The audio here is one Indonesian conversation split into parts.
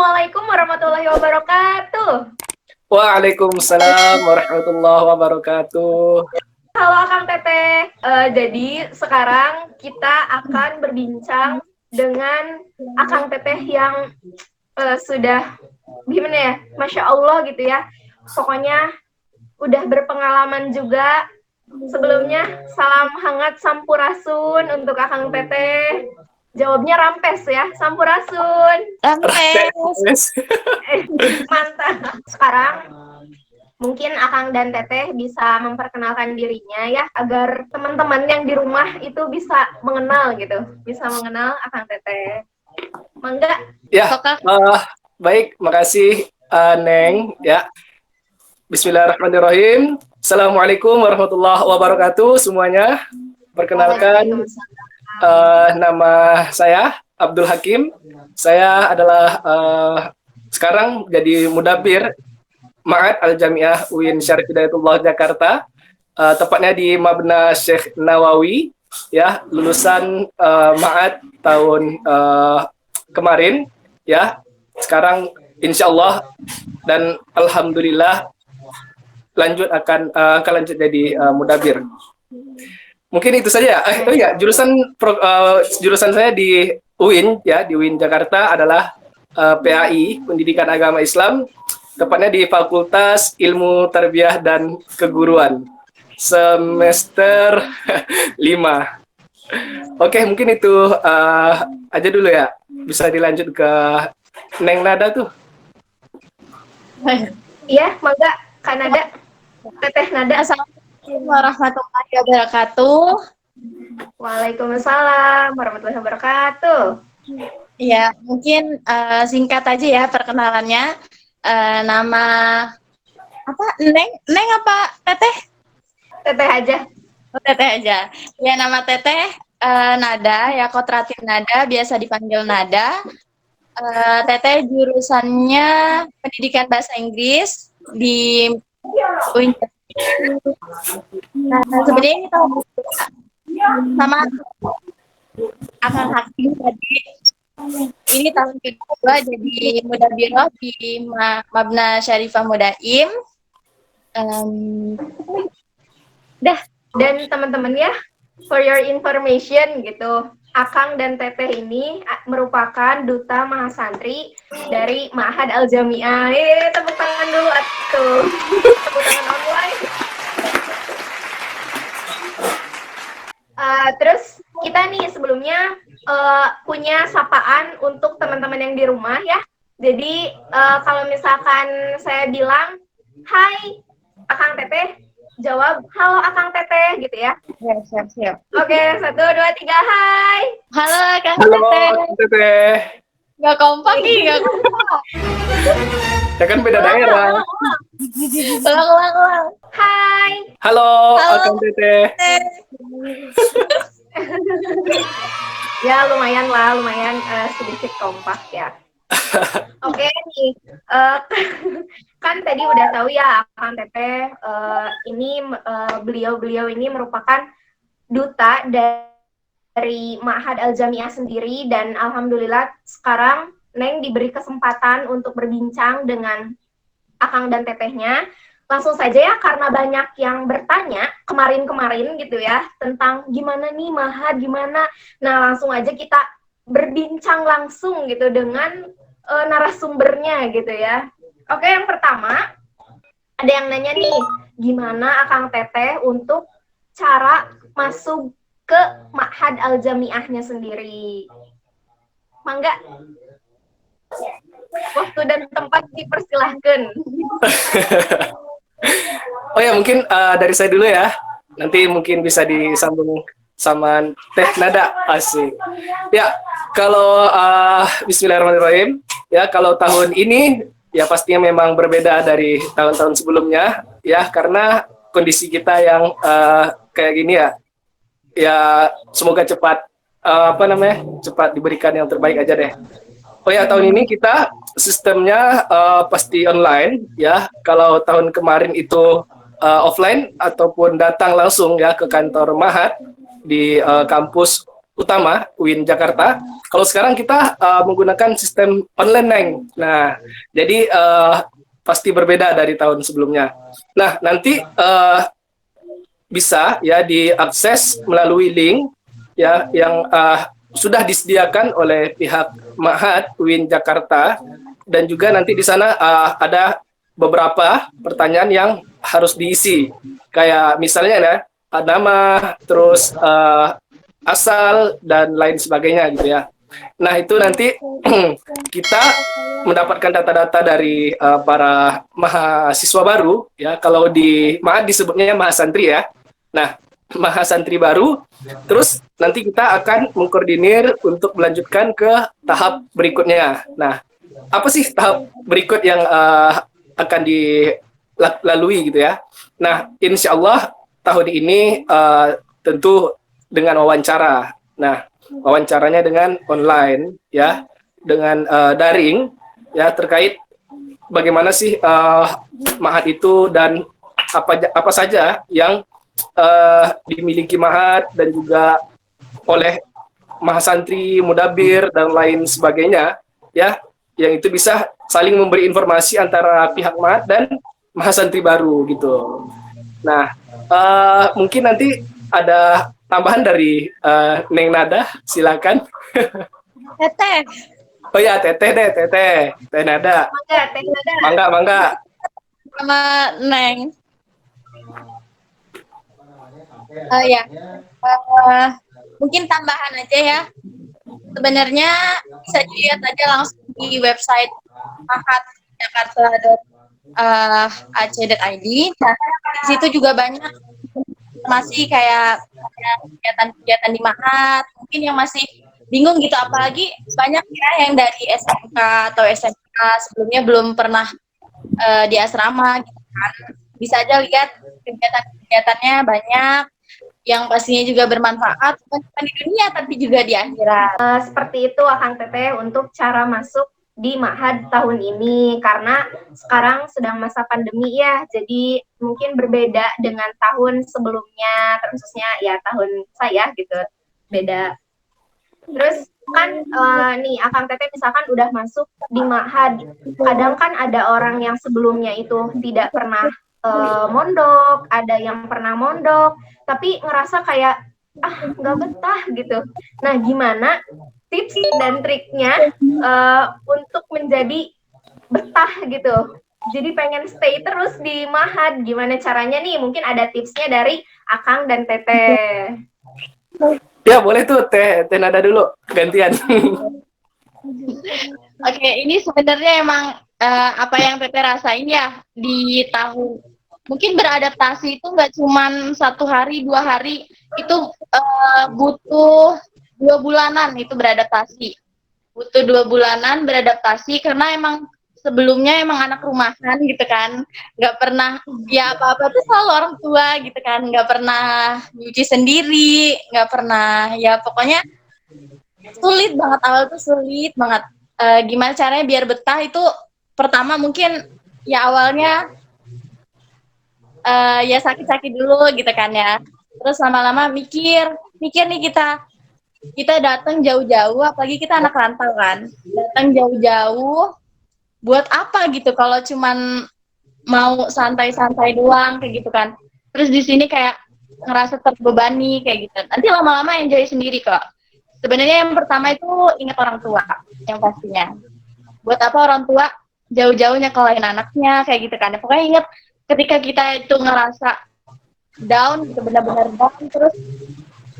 Assalamualaikum warahmatullahi wabarakatuh. Waalaikumsalam warahmatullahi wabarakatuh. Halo Akang Teteh. Jadi sekarang kita akan berbincang dengan Akang Teteh yang sudah gimana ya, Masya Allah gitu ya. Pokoknya udah berpengalaman juga. Sebelumnya salam hangat sampurasun untuk Akang Teteh. Jawabnya rampes ya, sampurasun. Rampes. Mantap. Sekarang mungkin Akang dan Teteh bisa memperkenalkan dirinya ya, agar teman-teman yang di rumah itu bisa mengenal gitu, bisa mengenal Akang Teteh. Mangga. Ya, baik, makasih Neng. Ya, Bismillahirrahmanirrahim. Assalamualaikum warahmatullahi wabarakatuh semuanya. Perkenalkan, nama saya Abdul Hakim. Saya adalah sekarang jadi mudabir Ma'had Al-Jamiah UIN Syarif Hidayatullah Jakarta, tepatnya di Mabna Syekh Nawawi, ya, lulusan Ma'had tahun kemarin, ya. Sekarang insya Allah dan alhamdulillah akan lanjut jadi mudabir. Mungkin itu saja. Jurusan saya di UIN, ya, di UIN Jakarta adalah PAI, Pendidikan Agama Islam, tepatnya di Fakultas Ilmu Tarbiyah dan Keguruan, semester 5. Oke, mungkin itu aja dulu ya. Bisa dilanjut ke Neng Nada tuh. Iya, mangga Kanada. Teteh Nada. Assalamualaikum warahmatullahi wabarakatuh. Waalaikumsalam warahmatullahi wabarakatuh. Ya, mungkin singkat aja ya perkenalannya. Nama apa? Neng apa Teteh? Teteh aja. Oh, Teteh aja. Ya, nama Teteh Nada, ya Kotratin Nada, biasa dipanggil Nada. Teteh jurusannya Pendidikan Bahasa Inggris di UIN. Nah, sebenarnya ini tahun sama Akang Hakim tadi. Ini tahun kedua jadi mudabirah di Mabna Syarifah Mudaim. Dan teman-teman ya, for your information gitu, Akang dan Teteh ini merupakan duta mahasantri dari Ma'had Al-Jamiah. Tepuk tangan dulu atuh. Tepuk tangan online. Terus kita nih sebelumnya punya sapaan untuk teman-teman yang di rumah ya. Jadi kalau misalkan saya bilang, hai Akang Teteh, jawab, halo Akang Teteh, gitu ya. Ya, siap. Oke, 1, 2, 3, hai. Halo Kang Halo, Teteh. Teteh. Gak kompak nih, gak kompak. Ya kan beda daerah. Ulang. Hai. Halo, Akang Teteh. Ya lumayan sedikit kompak ya. Oke nih, kan tadi udah tahu ya Akang Teteh, ini beliau ini merupakan duta dari Ma'had Al-Jamiah sendiri, dan alhamdulillah sekarang Neng diberi kesempatan untuk berbincang dengan Akang dan Tetehnya. Langsung saja ya, karena banyak yang bertanya kemarin gitu ya tentang gimana nih Ma'had, gimana. Nah langsung aja kita berbincang langsung gitu dengan narasumbernya gitu ya. Oke, yang pertama ada yang nanya nih, gimana Akang Teteh untuk cara masuk ke Ma'had Al-Jamiahnya sendiri? Mangga, waktu dan tempat dipersilahkan. Oh ya, mungkin dari saya dulu ya. Nanti mungkin bisa disambung sama Teh Nada. Asik. Ya, kalau Bismillahirrahmanirrahim. Ya, kalau tahun ini ya pastinya memang berbeda dari tahun-tahun sebelumnya ya, karena kondisi kita yang kayak gini ya. Ya, semoga cepat cepat diberikan yang terbaik aja deh. Oh ya, tahun ini kita sistemnya pasti online ya. Kalau tahun kemarin itu offline ataupun datang langsung ya ke kantor Ma'had di kampus utama UIN Jakarta. Kalau sekarang kita menggunakan sistem online, Neng. Nah, jadi pasti berbeda dari tahun sebelumnya. Nah, nanti bisa ya diakses melalui link ya yang sudah disediakan oleh pihak Ma'had UIN Jakarta, dan juga nanti di sana ada beberapa pertanyaan yang harus diisi, kayak misalnya ya nama, terus asal dan lain sebagainya gitu ya. Nah, itu nanti kita mendapatkan data-data dari para mahasiswa baru ya. Kalau di Ma'had disebutnya mahasantri ya. Nah, mahasantri baru, terus nanti kita akan mengkoordinir untuk melanjutkan ke tahap berikutnya. Nah, apa sih tahap berikut yang akan dilalui gitu ya? Nah, insya Allah tahun ini tentu dengan wawancara. Nah, wawancaranya dengan online ya, dengan daring ya, terkait bagaimana sih Ma'had itu dan apa saja yang dimiliki Ma'had dan juga oleh mahasantri, mudabir dan lain sebagainya ya, yang itu bisa saling memberi informasi antara pihak Ma'had dan mahasantri baru gitu. Nah, mungkin nanti ada tambahan dari Neng Nada, silakan. Teteh, Oh ya, Teteh deh, Teh Nada. Mangga, Teh Nada. Mangga. sama Neng. Ya, mungkin tambahan aja ya. Sebenarnya bisa dilihat aja langsung di website mahatjakarta.ac.id. Nah, di situ juga banyak informasi kayak kegiatan-kegiatan di Mahat. Mungkin yang masih bingung gitu, apalagi banyak ya yang dari SMK atau SMA sebelumnya belum pernah di asrama gitu kan. Bisa aja lihat kegiatan-kegiatannya banyak, yang pastinya juga bermanfaat bukan cuma di dunia tapi juga di akhirat. Seperti itu Akang Teteh untuk cara masuk di Ma'had tahun ini, karena sekarang sedang masa pandemi ya, jadi mungkin berbeda dengan tahun sebelumnya, khususnya ya tahun saya gitu, beda. Terus kan nih Akang Teteh misalkan udah masuk di Ma'had, kadang kan ada orang yang sebelumnya itu tidak pernah mondok, ada yang pernah mondok, tapi ngerasa kayak nggak betah gitu. Nah, gimana tips dan triknya untuk menjadi betah gitu? Jadi pengen stay terus di Ma'had, gimana caranya nih? Mungkin ada tipsnya dari Akang dan Teteh. Ya, boleh tuh Teh Nada dulu, gantian. Oke, ini sebenarnya emang apa yang Teteh rasain ya di tahun, mungkin beradaptasi itu nggak cuman 1 hari 2 hari, itu butuh 2 bulanan itu beradaptasi, butuh 2 bulanan beradaptasi, karena emang sebelumnya emang anak rumahan gitu kan, nggak pernah ya apa-apa tuh selalu orang tua gitu kan, nggak pernah nyuci sendiri, nggak pernah, ya pokoknya sulit banget, awal tuh sulit banget. Gimana caranya biar betah itu, pertama mungkin ya awalnya ya sakit-sakit dulu gitu kan ya, terus lama-lama mikir nih, kita datang jauh-jauh, apalagi kita anak rantau kan, datang jauh-jauh buat apa gitu kalau cuman mau santai-santai doang kayak gitu kan. Terus di sini kayak ngerasa terbebani kayak gitu, nanti lama-lama enjoy sendiri kok. Sebenarnya yang pertama itu ingat orang tua, yang pastinya. Buat apa orang tua jauh-jauh nyekolahin anaknya kayak gitu kan. Pokoknya ingat ketika kita itu ngerasa down, gitu, benar-benar down, terus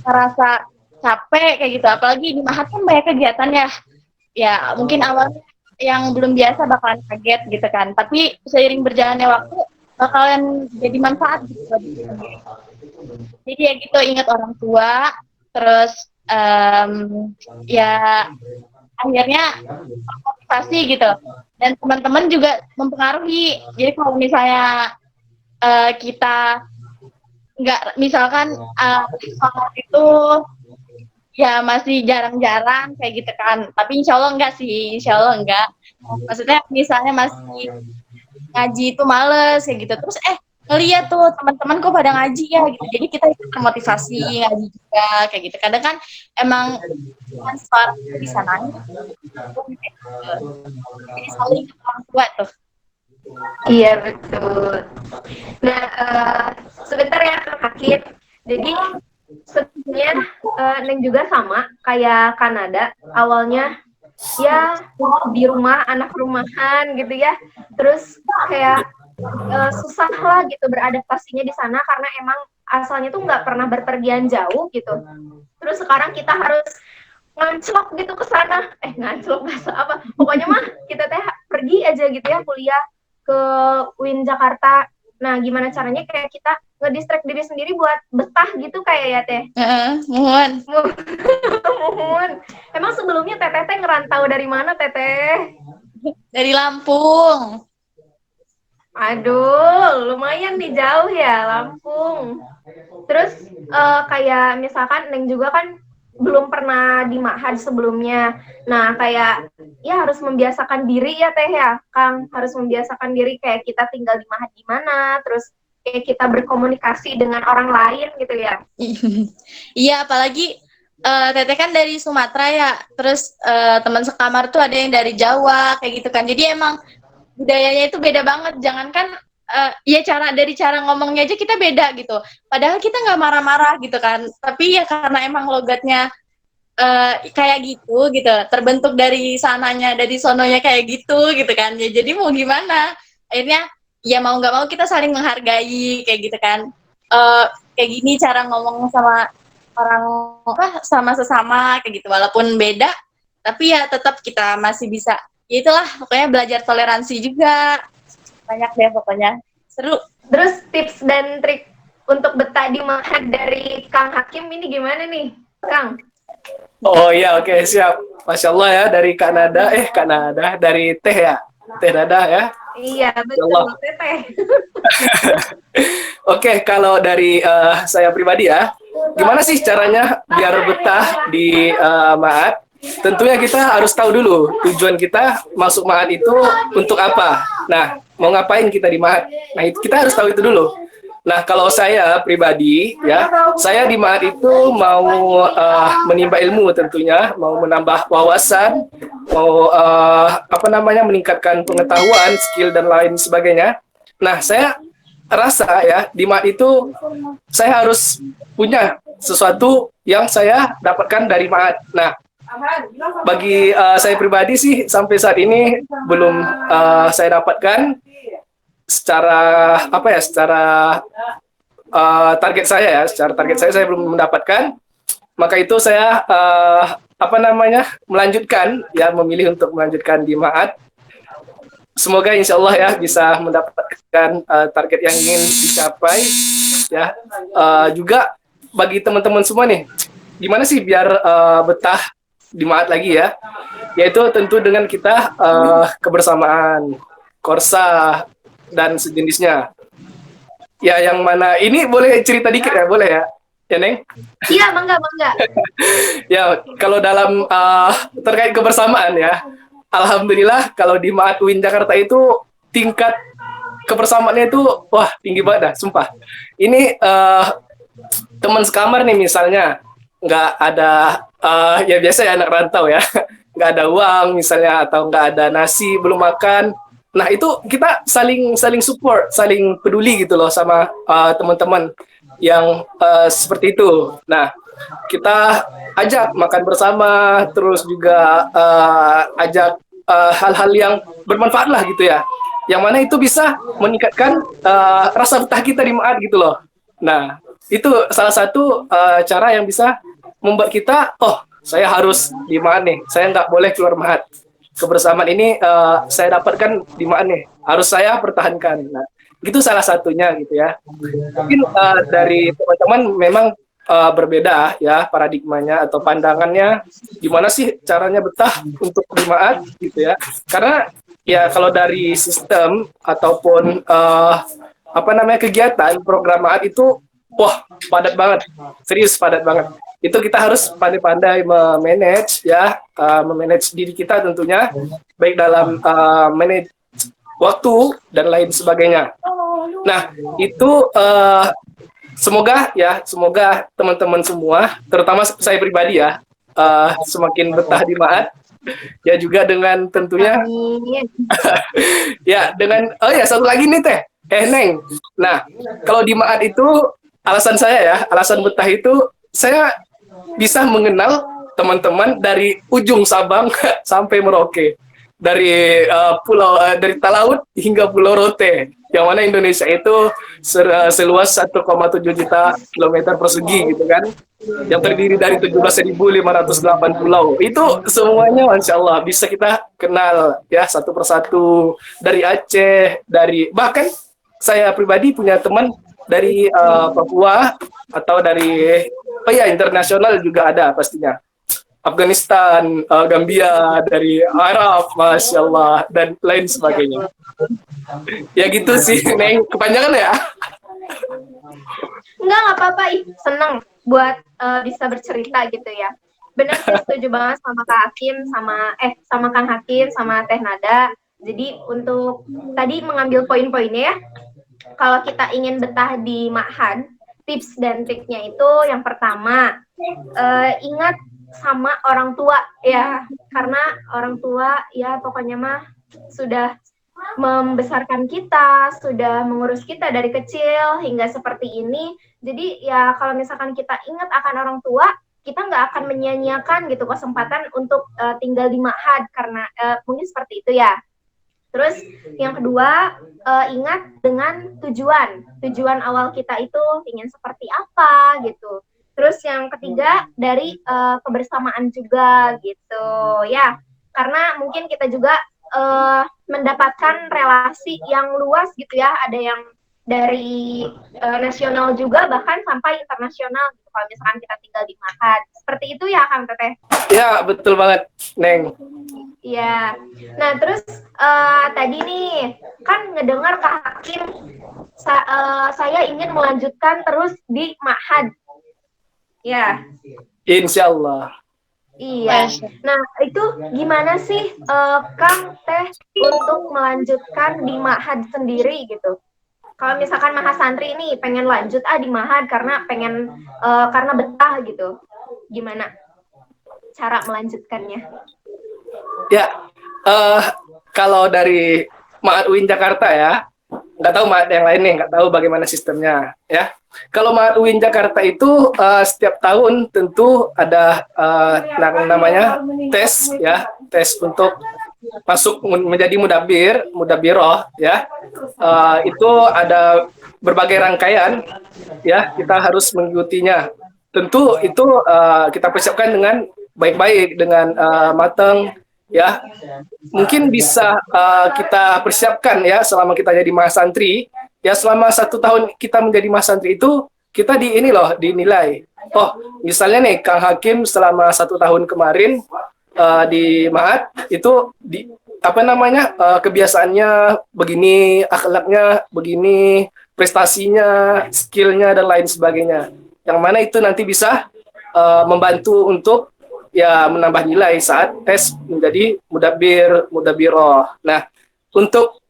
ngerasa capek kayak gitu. Apalagi di Mahat kan banyak kegiatan ya. Ya mungkin awalnya yang belum biasa bakalan kaget gitu kan. Tapi seiring berjalannya waktu bakalan jadi manfaat gitu. Jadi ya gitu, ingat orang tua, terus ya akhirnya motivasi gitu, dan teman-teman juga mempengaruhi. Jadi kalau misalnya kita nggak, misalkan sholat itu ya masih jarang-jarang kayak gitu kan, tapi insya Allah enggak sih, insya Allah enggak. Maksudnya misalnya masih ngaji itu males kayak gitu, terus ngeliat tuh teman-teman kok pada ngaji ya gitu. Jadi kita ikut termotivasi ngaji juga kayak gitu. Kadang kan emang transfer di sananya. Jadi saling ke orang tua tuh. Iya betul. Nah, sebentar ya Kak Hakim. Jadi sebenarnya Neng juga sama kayak Kanada. Awalnya ya di rumah, anak rumahan gitu ya. Terus kayak susah lah gitu beradaptasinya di sana karena emang asalnya tuh nggak pernah berpergian jauh gitu. Terus sekarang kita harus nganclok gitu ke sana. Nganclok bahasa apa? Pokoknya mah kita teh pergi aja gitu ya kuliah ke UIN Jakarta. Nah, gimana caranya kayak kita ngedistract diri sendiri buat betah gitu kayak ya teh. Mohon. Mohon. Emang sebelumnya teteh teh ngerantau dari mana teteh? Dari Lampung. Aduh, lumayan nih jauh ya Lampung. Terus kayak misalkan Neng juga kan belum pernah di Ma'had sebelumnya. Nah, kayak ya harus membiasakan diri ya Teh ya, Kang. Harus membiasakan diri kayak kita tinggal di Ma'had gimana, terus kayak kita berkomunikasi dengan orang lain gitu ya. Iya, apalagi Teteh kan dari Sumatera ya. Terus teman sekamar tuh ada yang dari Jawa kayak gitu kan. Jadi emang budayanya itu beda banget. Jangankan ya dari cara ngomongnya aja kita beda gitu. Padahal kita nggak marah-marah gitu kan. Tapi ya karena emang logatnya kayak gitu gitu. Terbentuk dari sananya, dari sononya kayak gitu kan. Ya jadi mau gimana? Akhirnya ya mau nggak mau kita saling menghargai kayak gitu kan. Kayak gini cara ngomong sama orang apa sama sesama kayak gitu. Walaupun beda, tapi ya tetap kita masih bisa. Ya itulah pokoknya belajar toleransi juga. Banyak deh pokoknya. Seru. Terus tips dan trik untuk betah di Ma'had dari Kang Hakim ini gimana nih, Kang? Oh iya, oke, siap. Masya Allah ya, dari Kanada, dari Teh ya, Teh Nada ya. Iya, Masya Allah. betul, Teteh. Oke, kalau dari saya pribadi ya, gimana sih caranya biar betah di Ma'had? Tentunya kita harus tahu dulu tujuan kita masuk Ma'had itu untuk apa. Nah, mau ngapain kita di Ma'had? Nah, itu kita harus tahu itu dulu. Nah, kalau saya pribadi ya, saya di Ma'had itu mau menimba ilmu tentunya, mau menambah wawasan, mau meningkatkan pengetahuan, skill dan lain sebagainya. Nah, saya rasa ya di Ma'had itu saya harus punya sesuatu yang saya dapatkan dari Ma'had. Nah, bagi saya pribadi sih sampai saat ini belum saya dapatkan secara target saya belum mendapatkan. Maka itu saya memilih untuk melanjutkan di Ma'had. Semoga insya Allah ya bisa mendapatkan target yang ingin dicapai ya. Juga bagi teman-teman semua nih, gimana sih biar betah di Ma'had lagi ya? Yaitu tentu dengan kita kebersamaan, korsa dan sejenisnya. Ya, yang mana ini boleh cerita dikit ya, boleh ya? Ya, Neng? Iya, bangga. Ya, kalau dalam terkait kebersamaan ya, alhamdulillah kalau di Ma'had UIN Jakarta itu tingkat kebersamaannya itu wah tinggi banget dah, sumpah. Ini teman sekamar nih misalnya nggak ada ya biasa ya anak rantau ya, nggak ada uang misalnya atau nggak ada nasi belum makan. Nah itu kita saling support, saling peduli gitu loh sama teman-teman yang seperti itu. Nah kita ajak makan bersama, terus juga ajak hal-hal yang bermanfaat lah gitu ya. Yang mana itu bisa meningkatkan rasa betah kita di Ma'had gitu loh. Nah itu salah satu cara yang bisa membuat kita, oh saya harus di Ma'had nih, saya nggak boleh keluar Ma'had. Kebersamaan ini saya dapatkan di Ma'had nih, harus saya pertahankan. Nah, itu salah satunya gitu ya. Mungkin dari teman-teman memang berbeda ya paradigmanya atau pandangannya, gimana sih caranya betah untuk di Ma'had gitu ya. Karena ya kalau dari sistem ataupun kegiatan program Ma'had itu, wah padat banget, serius padat banget. Itu kita harus pandai-pandai memanage ya, memanage diri kita tentunya, baik dalam manage waktu dan lain sebagainya. Nah, itu semoga teman-teman semua, terutama saya pribadi ya, semakin betah di Maat. Ya juga dengan tentunya Amin. ya dengan oh ya satu lagi nih Teh. Neng. Nah, kalau di Maat itu alasan betah itu saya bisa mengenal teman-teman dari ujung Sabang sampai Merauke. Dari Talaut hingga Pulau Rote, yang mana Indonesia itu seluas 1,7 juta kilometer persegi gitu kan, yang terdiri dari 17.508 pulau. Itu semuanya Masya Allah bisa kita kenal ya satu persatu, dari Aceh, dari bahkan saya pribadi punya teman dari Papua, atau dari internasional juga ada pastinya. Afghanistan, Gambia, dari Arab, Masya Allah, dan lain sebagainya. Ya gitu sih, Neng. Kepanjangan ya? Nggak apa-apa, seneng buat bisa bercerita gitu ya. Benar sih, setuju banget sama Kak Hakim, sama Kang Hakim, sama Teh Nada. Jadi untuk tadi mengambil poin-poinnya ya, kalau kita ingin betah di Ma'had, tips dan triknya itu yang pertama, ingat sama orang tua ya, karena orang tua ya pokoknya mah sudah membesarkan kita, sudah mengurus kita dari kecil hingga seperti ini. Jadi ya kalau misalkan kita ingat akan orang tua, kita nggak akan menyia-nyiakan gitu kesempatan untuk tinggal di Ma'had, karena mungkin seperti itu ya. Terus yang kedua, ingat dengan tujuan awal kita itu ingin seperti apa gitu. Terus yang ketiga dari kebersamaan juga gitu ya, karena mungkin kita juga mendapatkan relasi yang luas gitu ya, ada yang dari nasional juga bahkan sampai internasional gitu kalau misalkan kita tinggal di Ma'had. Seperti itu ya Kang Teteh? Ya, betul banget, Neng. Iya. Nah, terus tadi nih kan ngedengar Kak Hakim saya ingin melanjutkan terus di Ma'had. Ya. Insya Allah. Iya. Nah, itu gimana sih Kang Teh untuk melanjutkan di Ma'had sendiri gitu? Kalau misalkan mahasantri ini pengen lanjut di Ma'had karena karena betah gitu. Gimana cara melanjutkannya? Ya, kalau dari Ma'had UIN Jakarta ya, nggak tahu Ma'had yang lain nih, nggak tahu bagaimana sistemnya ya. Kalau Ma'had UIN Jakarta itu setiap tahun tentu ada namanya tes ya, tes untuk masuk menjadi mudabiroh ya. Itu ada berbagai rangkaian ya, kita harus mengikutinya. Tentu itu kita persiapkan dengan baik-baik, dengan matang ya. Mungkin bisa kita persiapkan ya selama kita jadi mahasantri ya. Selama 1 tahun kita menjadi mahasantri itu kita dinilai. Oh, misalnya nih Kang Hakim selama 1 tahun kemarin di Ma'had itu kebiasaannya begini, akhlaknya begini, prestasinya, skillnya dan lain sebagainya. Yang mana itu nanti bisa membantu untuk ya menambah nilai saat tes menjadi mudabiroh. Nah, untuk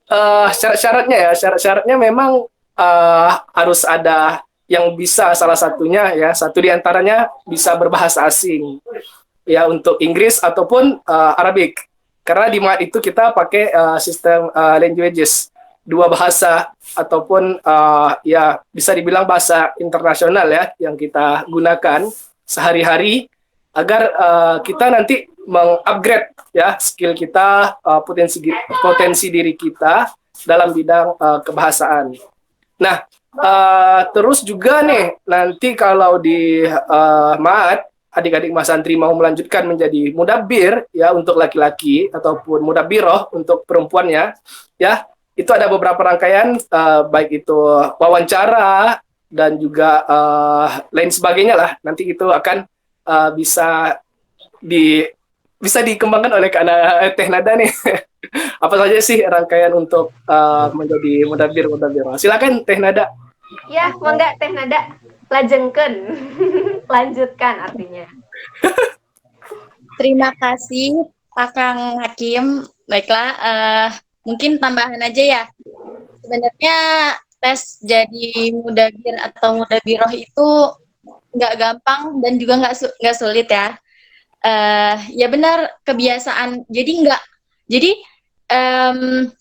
syarat-syaratnya memang harus ada yang bisa, salah satunya ya, satu diantaranya bisa berbahasa asing ya, untuk Inggris ataupun Arabic, karena di Ma'had itu kita pakai sistem languages, 2 bahasa ataupun ya bisa dibilang bahasa internasional ya yang kita gunakan sehari-hari agar kita nanti mengupgrade ya skill kita, potensi diri kita dalam bidang kebahasaan. Nah, terus juga nih nanti kalau di Ma'had adik-adik mahasantri mau melanjutkan menjadi mudabir ya untuk laki-laki ataupun mudabiroh untuk perempuannya ya, itu ada beberapa rangkaian baik itu wawancara dan juga lain sebagainya lah. Nanti itu akan bisa dikembangkan oleh Teh Nada nih. Apa saja sih rangkaian untuk menjadi mudabiroh? Silakan Teh Nada. Ya, mangga Teh Nada lajengkeun. Lanjutkan artinya. Terima kasih Pak Kang Hakim. Baiklah, mungkin tambahan aja ya. Sebenarnya tes jadi mudabir atau mudabiroh itu nggak gampang dan juga nggak sulit ya. Ya benar, kebiasaan. Jadi em,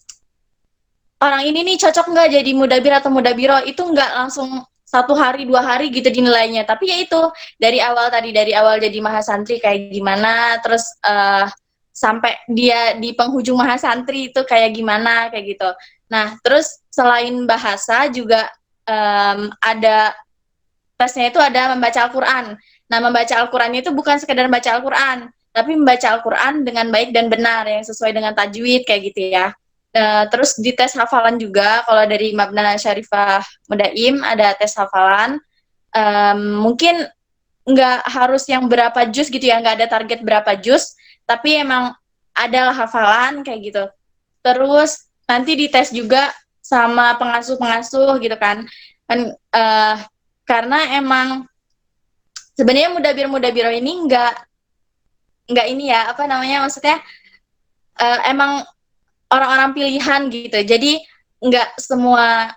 orang ini nih cocok nggak jadi mudabir atau mudabiro itu nggak langsung 1 hari 2 hari gitu dinilainya, tapi ya itu dari awal jadi mahasantri kayak gimana, terus sampai dia di penghujung mahasantri itu kayak gimana kayak gitu. Nah terus selain bahasa juga ada tesnya, itu ada membaca Al-Quran. Nah membaca Al-Quran itu bukan sekedar membaca Al-Quran, tapi membaca Al-Quran dengan baik dan benar yang sesuai dengan tajwid kayak gitu ya. Terus di tes hafalan juga, kalau dari Mabna Syarifah Mudaim ada tes hafalan. Mungkin nggak harus yang berapa juz gitu ya, nggak ada target berapa juz, tapi emang adalah hafalan kayak gitu. Terus nanti dites juga sama pengasuh-pengasuh gitu kan. Karena emang sebenarnya mudabir-mudabiro ini nggak ini ya, apa namanya, maksudnya emang orang-orang pilihan gitu. Jadi nggak semua,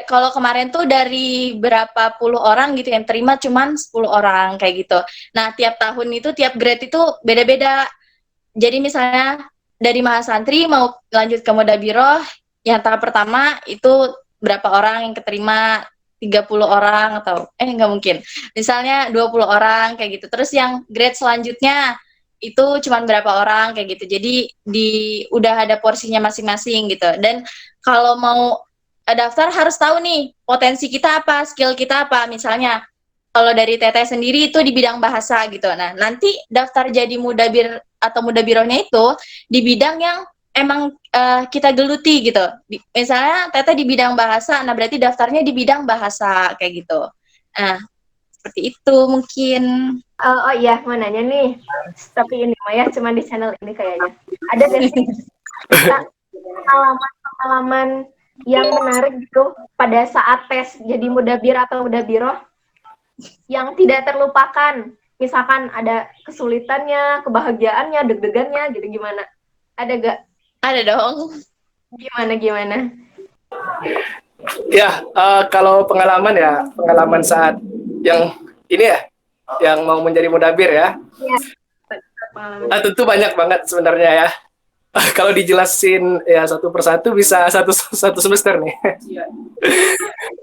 kalau kemarin tuh dari berapa puluh orang gitu yang terima cuman 10 orang kayak gitu. Nah, tiap tahun itu tiap grade itu beda-beda. Jadi misalnya dari mahasantri mau lanjut ke mudabiroh, yang tahap pertama itu berapa orang yang keterima, 30 orang atau nggak mungkin. Misalnya 20 orang kayak gitu. Terus yang grade selanjutnya itu cuma berapa orang kayak gitu. Jadi udah ada porsinya masing-masing gitu. Dan kalau mau daftar harus tahu nih potensi kita apa, skill kita apa. Misalnya kalau dari Teteh sendiri itu di bidang bahasa gitu. Nah, nanti daftar jadi mudabir atau mudabirohnya itu di bidang yang emang kita geluti gitu. Misalnya Teteh di bidang bahasa, nah berarti daftarnya di bidang bahasa kayak gitu. Nah, seperti itu mungkin. Oh iya, mau nanya nih. Tapi ini mah ya cuma di channel ini kayaknya. Ada nggak sih pengalaman yang menarik gitu pada saat tes jadi mudabir atau mudabiroh yang tidak terlupakan? Misalkan ada kesulitannya, kebahagiaannya, deg-degannya gitu, gimana? Ada gak? Ada dong. Gimana? Ya, kalau pengalaman saat yang ini ya, yang mau menjadi mudabir ya. Iya. Pengalaman. Tentu banyak banget sebenarnya ya. Kalau dijelasin ya satu persatu bisa satu semester nih.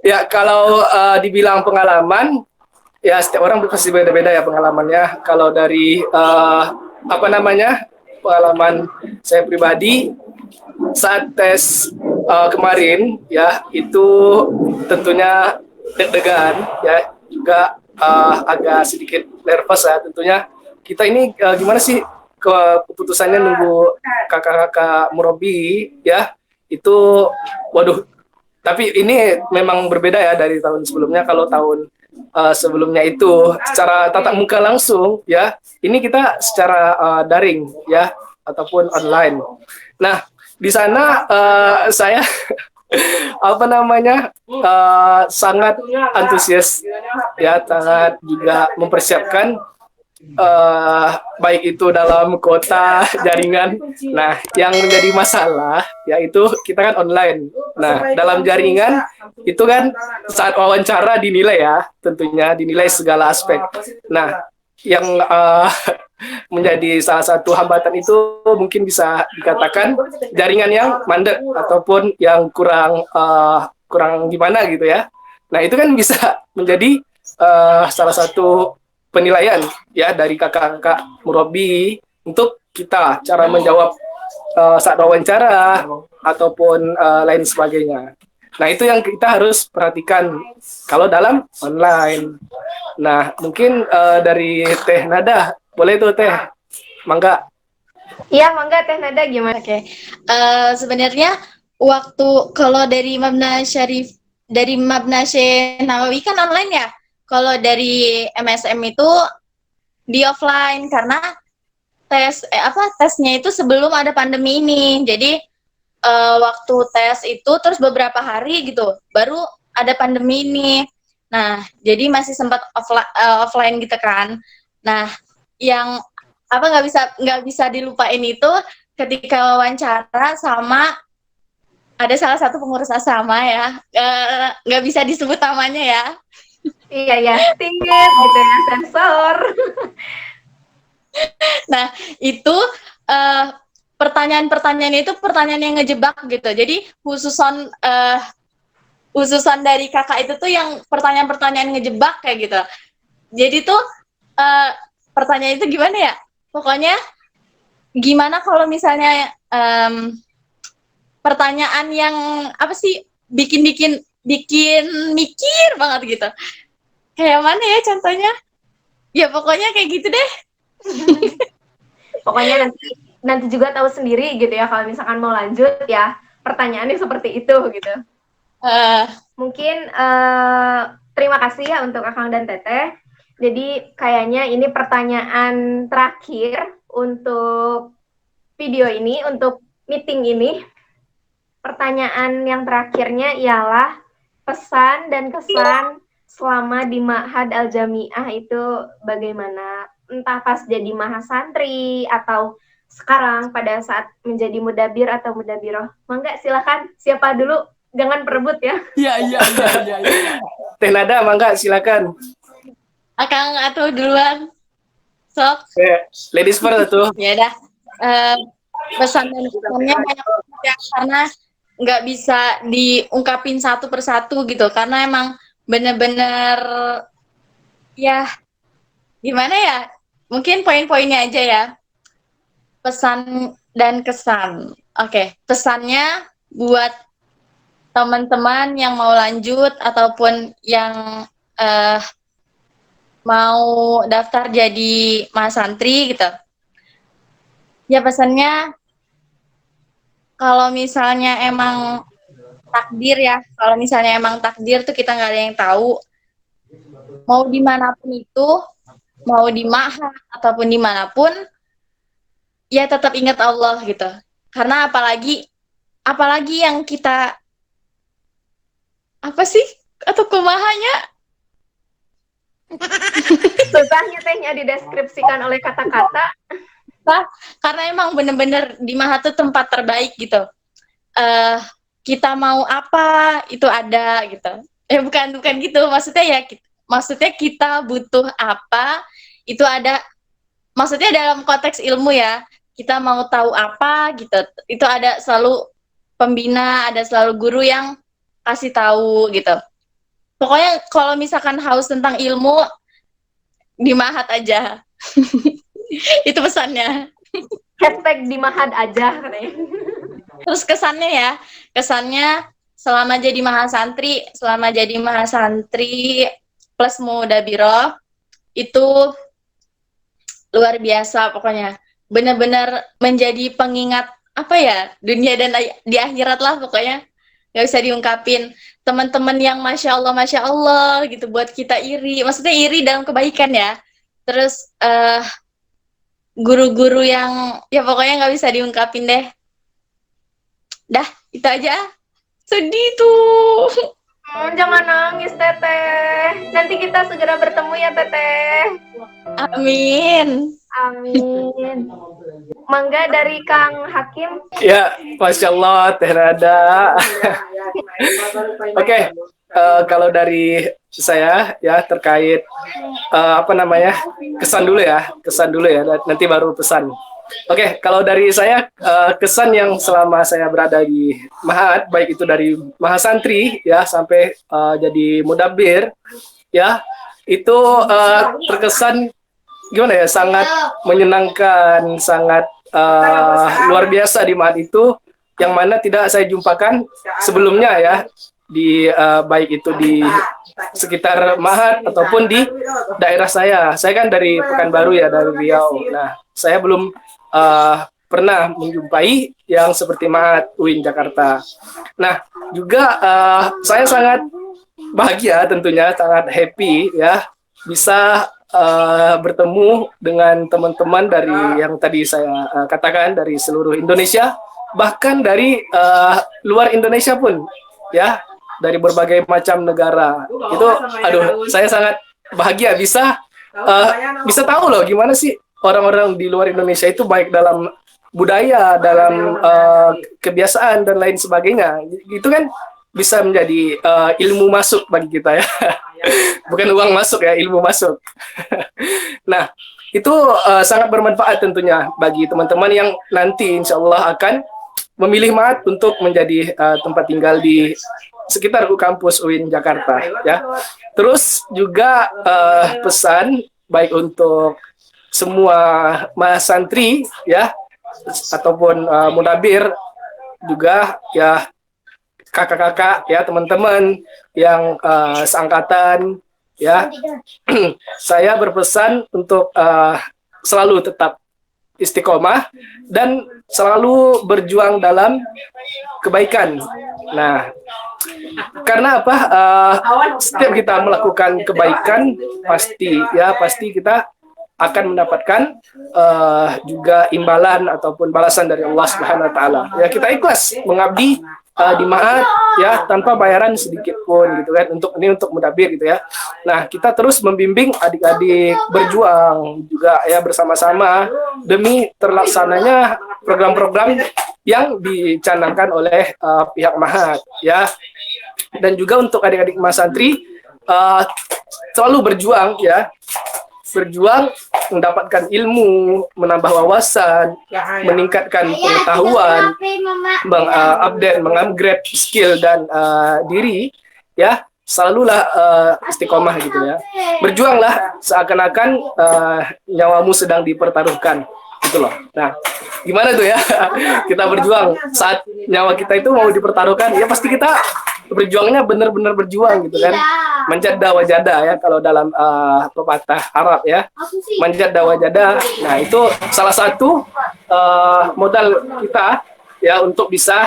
Ya, kalau dibilang pengalaman, ya setiap orang pasti beda-beda ya pengalamannya. Kalau dari pengalaman saya pribadi saat tes kemarin ya, itu tentunya deg-degan ya, juga agak sedikit nervous ya tentunya. Kita ini gimana sih keputusannya, nunggu kakak-kakak murabi ya, itu waduh. Tapi ini memang berbeda ya dari tahun sebelumnya. Kalau tahun sebelumnya itu secara tatap muka langsung ya, ini kita secara daring ya, ataupun online. Nah, di sana saya sangat antusias ya, sangat juga mempersiapkan baik itu dalam kota jaringan. Nah, yang menjadi masalah yaitu kita kan online. Nah, dalam jaringan itu kan saat wawancara dinilai ya, tentunya dinilai segala aspek. Nah, yang menjadi salah satu hambatan itu mungkin bisa dikatakan jaringan yang mandek ataupun yang kurang gimana gitu ya. Nah, itu kan bisa menjadi salah satu penilaian ya dari kakak-kakak murabi untuk kita cara menjawab saat wawancara ataupun lain sebagainya. Nah, itu yang kita harus perhatikan kalau dalam online. Nah, mungkin dari Teh Nada, boleh tuh Teh, mangga. Iya, mangga Teh Nada gimana? Oke. Sebenarnya waktu kalau dari Mabna Syekh Nawawi kan online ya. Kalau dari MSM itu di offline karena tesnya itu sebelum ada pandemi ini. Jadi waktu tes itu terus beberapa hari gitu baru ada pandemi ini. Nah, jadi masih sempat offline gitu kan. Nah, yang nggak bisa dilupain itu ketika wawancara sama ada salah satu pengurus asrama ya, nggak bisa disebut namanya ya. Iya ya, tinggi gitu ya, sensor. Nah, itu pertanyaan-pertanyaan itu pertanyaan yang ngejebak gitu. Jadi khususan dari kakak itu tuh yang pertanyaan-pertanyaan ngejebak kayak gitu. Jadi tuh pertanyaan itu gimana ya? Pokoknya gimana kalau misalnya pertanyaan yang apa sih bikin mikir banget gitu. Kayak mana ya contohnya? Ya pokoknya kayak gitu deh. Pokoknya nanti juga tahu sendiri gitu ya kalau misalkan mau lanjut ya pertanyaannya seperti itu gitu. Mungkin terima kasih ya untuk Akang dan Teteh. Jadi kayaknya ini pertanyaan terakhir untuk video ini, untuk meeting ini. Pertanyaan yang terakhirnya ialah pesan dan kesan selama di Ma'had Al-Jami'ah itu bagaimana? Entah pas jadi mahasantri atau sekarang pada saat menjadi mudabir atau mudabiroh. Mangga silakan, siapa dulu? Jangan perebut ya. Iya. Teh Nada, mangga silakan. Akang atau duluan. Sok. Ladies first tuh. Ya udah. Pesan dan kesannya banyak ya, karena nggak bisa diungkapin satu persatu gitu. Karena emang bener-bener ya gimana ya? Mungkin poin-poinnya aja ya. Pesan dan kesan. Oke, pesannya buat teman-teman yang mau lanjut ataupun yang mau daftar jadi mahasantri gitu. Ya pesannya kalau misalnya emang takdir ya, kalau misalnya emang takdir tuh kita nggak ada yang tahu. Mau dimanapun itu, mau di Ma'had ataupun dimanapun, ya tetap ingat Allah gitu. Karena apalagi yang kita apa sih atau kumahanya? Susahnya tehnya dideskripsikan oleh kata-kata. Karena emang bener-bener di Ma'had tuh tempat terbaik gitu. Kita mau apa itu ada gitu. Bukan gitu. Maksudnya kita butuh apa itu ada. Maksudnya dalam konteks ilmu ya. Kita mau tahu apa gitu. Itu ada selalu pembina, ada selalu guru yang kasih tahu gitu. Pokoknya kalau misalkan haus tentang ilmu di Ma'had aja. Itu pesannya. Hashtag di Ma'had aja katanya. Terus kesannya selama jadi mahasantri plus mudabiroh itu luar biasa pokoknya. Benar-benar menjadi pengingat apa ya, dunia dan di akhirat lah pokoknya. Gak bisa diungkapin. Teman-teman yang Masya Allah gitu buat kita iri. Maksudnya iri dalam kebaikan ya. Terus guru-guru yang ya pokoknya nggak bisa diungkapin deh. Dah, itu aja. Sedih tuh. Jangan nangis Teteh. Nanti kita segera bertemu ya Teteh. Amin. Amin. Mangga dari Kang Hakim. Ya, Masya Allah, Teh Nada. Oke, kalau dari saya ya terkait kesan dulu ya, nanti baru pesan. Oke, kalau dari saya kesan yang selama saya berada di Ma'had, baik itu dari mahasantri ya sampai jadi mudabbir ya, itu terkesan gimana ya, sangat menyenangkan, sangat luar biasa di Ma'had itu, yang mana tidak saya jumpakan sebelumnya ya, di baik itu di sekitar Ma'had ataupun di daerah saya. Saya kan dari Pekanbaru ya, dari Riau. Nah, saya belum pernah menjumpai yang seperti Ma'had UIN Jakarta. Nah, juga saya sangat bahagia, tentunya sangat happy ya bisa bertemu dengan teman-teman dari yang tadi saya katakan dari seluruh Indonesia, bahkan dari luar Indonesia pun ya, dari berbagai macam negara. Itu saya sangat bahagia bisa tahu loh gimana sih orang-orang di luar Indonesia itu, baik dalam budaya, dalam kebiasaan dan lain sebagainya. Itu kan bisa menjadi ilmu masuk bagi kita ya. Bukan uang masuk ya, ilmu masuk. Nah, itu sangat bermanfaat tentunya bagi teman-teman yang nanti insya Allah akan memilih Mahat untuk menjadi tempat tinggal di sekitar kampus UIN Jakarta ya. Terus juga pesan baik untuk semua mahasantri ya ataupun munabir juga ya, kakak-kakak ya, teman-teman yang seangkatan ya. Saya berpesan untuk selalu tetap istiqomah dan selalu berjuang dalam kebaikan. Nah, karena apa? Setiap kita melakukan kebaikan pasti kita akan mendapatkan juga imbalan ataupun balasan dari Allah Subhanahu wa taala. Ya, kita ikhlas mengabdi di Mahat ya tanpa bayaran sedikit pun gitu kan, untuk mudabir gitu ya. Nah, kita terus membimbing adik-adik berjuang juga ya bersama-sama demi terlaksananya program-program yang dicanangkan oleh pihak Mahat ya. Dan juga untuk adik-adik mahasantri selalu berjuang ya, berjuang mendapatkan ilmu, menambah wawasan, meningkatkan pengetahuan, mengupdate, mengupgrade skill dan diri ya. Selalulah istiqomah gitu ya. Berjuanglah seakan-akan nyawamu sedang dipertaruhkan gitu loh. Nah, gimana tuh ya? Kita berjuang saat nyawa kita itu mau dipertaruhkan, ya pasti kita berjuangnya benar-benar berjuang gitu kan. Manjada wajada ya kalau dalam pepatah Arab ya. Manjada wajada. Nah, itu salah satu modal kita ya untuk bisa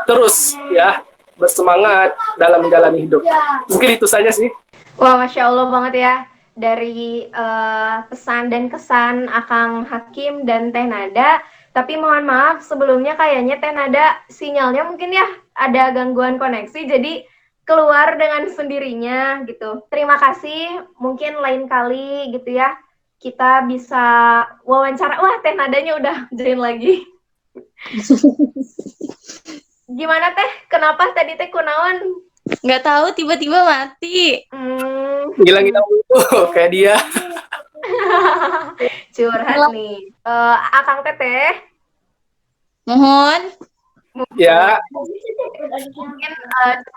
terus ya bersemangat dalam menjalani hidup. Mungkin itu saja sih. Wah, Masya Allah banget ya. Dari pesan dan kesan Akang Hakim dan Teh Nada. Tapi mohon maaf sebelumnya kayaknya Teh Nada sinyalnya mungkin ya ada gangguan koneksi. Jadi keluar dengan sendirinya gitu. Terima kasih. Mungkin lain kali gitu ya kita bisa wawancara. Wah, Teh Nadanya udah join lagi. Gimana Teh? Kenapa tadi Teh kunaon? Nggak tahu, tiba-tiba mati. Hilang-hilang dulu kayak dia. Curhat nih. Akang Teteh. Mohon. Ya. Mungkin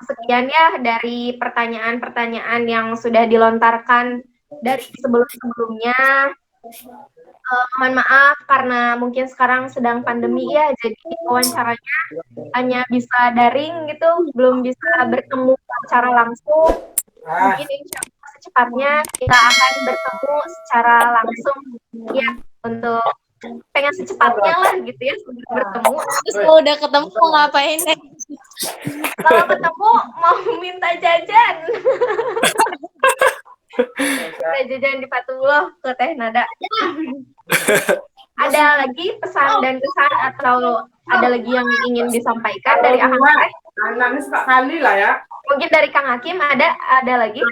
sekian ya dari pertanyaan-pertanyaan yang sudah dilontarkan dari sebelum-sebelumnya. Mohon maaf karena mungkin sekarang sedang pandemi ya, jadi wawancaranya hanya bisa daring gitu, belum bisa bertemu secara langsung. Mungkin insya Allah secepatnya kita akan bertemu secara langsung ya, untuk pengen secepatnya lah gitu ya bertemu. Terus kalau udah ketemu mau ngapain nih? Kalau ketemu mau minta jajan. Minta jajan di Fatullah ke Teh Nada. Ada lagi pesan dan kesan atau ada lagi yang ingin disampaikan dari Akang Teteh? Sekali lah ya. Mungkin dari Kang Hakim ada lagi?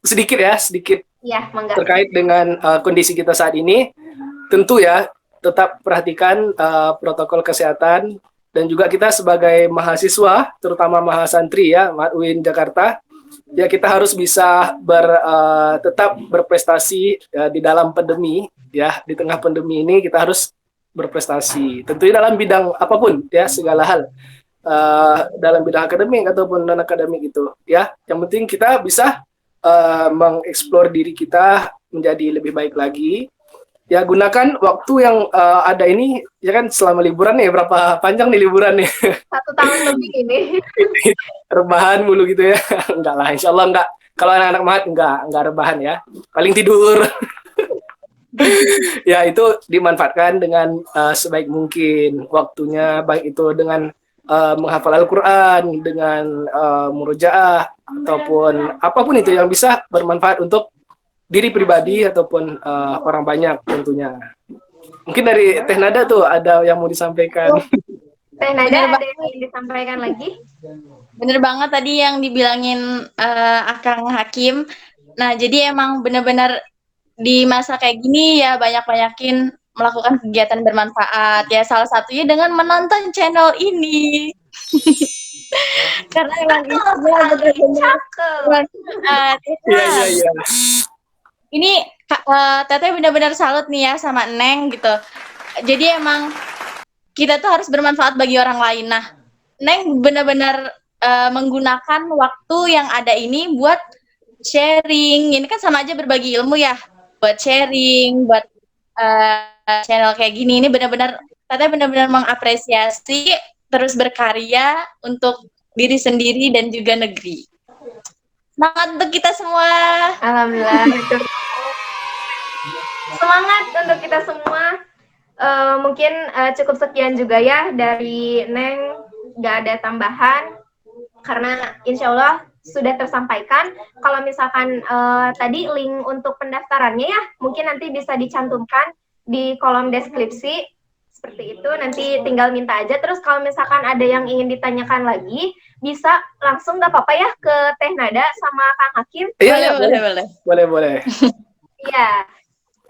Sedikit Ya, mangga. terkait dengan kondisi kita saat ini. Tentu ya tetap perhatikan protokol kesehatan, dan juga kita sebagai mahasiswa, terutama mahasantri ya, UIN Jakarta, ya kita harus bisa tetap berprestasi di dalam pandemi ya. Di tengah pandemi ini kita harus berprestasi, tentunya dalam bidang apapun ya, segala hal, dalam bidang akademik ataupun non akademik itu ya. Yang penting kita bisa mengeksplor diri kita menjadi lebih baik lagi. Ya, gunakan waktu yang ada ini ya kan, selama liburan nih. Berapa panjang nih liburan nih? 1 tahun lebih ini. Rebahan mulu gitu ya? Enggak lah, insya Allah enggak. Kalau anak-anak Mahat enggak rebahan ya. Paling tidur. Ya, itu dimanfaatkan dengan sebaik mungkin waktunya, baik itu dengan menghafal Al-Quran, dengan murojaah, ataupun apapun itu yang bisa bermanfaat untuk diri pribadi ataupun orang banyak tentunya. Mungkin dari Teh Nada tuh ada yang mau disampaikan. Teh Nada ada yang ingin disampaikan lagi? Bener banget tadi yang dibilangin Akang Hakim. Nah, jadi emang bener-bener di masa kayak gini ya banyak-banyakin melakukan kegiatan bermanfaat ya, salah satunya dengan menonton channel ini. Karena emang isinya benar-benar Cakep. bermanfaat. Iya, iya, iya. Ini Teteh benar-benar salut nih ya sama Neng gitu. Jadi emang kita tuh harus bermanfaat bagi orang lain. Nah, Neng benar-benar menggunakan waktu yang ada ini buat sharing. Ini kan sama aja berbagi ilmu ya. Buat sharing, buat channel kayak gini. Ini benar-benar Teteh benar-benar mengapresiasi, terus berkarya untuk diri sendiri dan juga negeri. Semangat untuk kita semua. Alhamdulillah. Semangat untuk kita semua. Mungkin cukup sekian juga ya dari Neng, nggak ada tambahan karena insya Allah sudah tersampaikan. Kalau misalkan tadi link untuk pendaftarannya ya mungkin nanti bisa dicantumkan di kolom deskripsi seperti itu, nanti tinggal minta aja. Terus kalau misalkan ada yang ingin ditanyakan lagi bisa langsung nggak apa-apa ya ke Teh Nada sama Kang Hakim. Iya, boleh. Iya.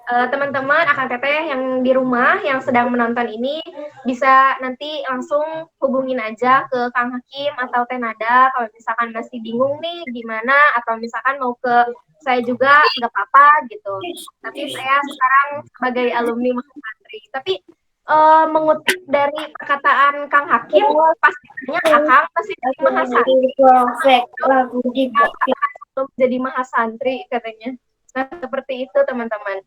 Teman-teman Akang Teteh yang di rumah yang sedang menonton ini bisa nanti langsung hubungin aja ke Kang Hakim atau Teh Nada kalau misalkan masih bingung nih gimana, atau misalkan mau ke saya juga nggak apa-apa gitu. Tapi saya sekarang sebagai alumni Mahasantri. Tapi mengutip dari perkataan Kang Hakim, pastinya Akang pasti jadi Mahasantri. Belum jadi Mahasantri katanya. Nah seperti itu teman-teman.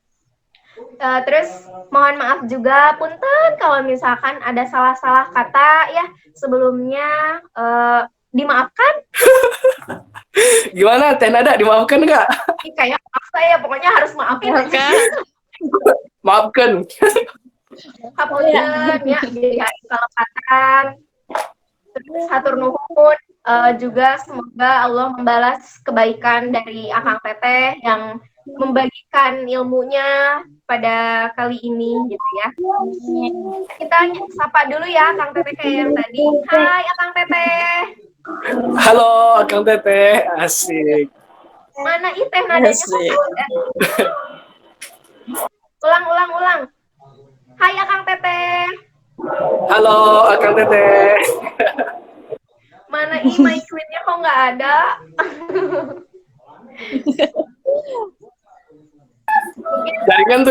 Terus mohon maaf juga punten kalau misalkan ada salah-salah kata ya sebelumnya, dimaafkan. Gimana Teh Nada, dimaafkan nggak? Kayak apa ya, pokoknya harus maafin aja. Maafkan. Kapunten ya, kelewatan. Terus hatur nuhun, juga semoga Allah membalas kebaikan dari Akang Teteh yang membagikan ilmunya pada kali ini gitu ya. Kita sapa dulu ya Kang Teteh kayak yang tadi. Hai Akang Teteh. Halo Akang Teteh, asik. Mana ih Teh Nadanya kok ada? Ulang. Hai Akang Teteh. Halo Akang Teteh. Mana ih my queen-nya kok nggak ada?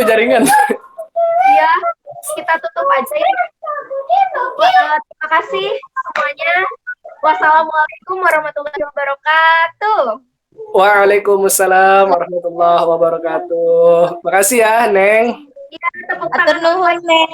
Jaringan. Iya, kita tutup aja ya. Terima kasih semuanya. Wassalamualaikum warahmatullahi wabarakatuh. Waalaikumsalam warahmatullahi wabarakatuh. Makasih ya, Neng. Iya, tepuk Atur tangan. nuhun, Neng.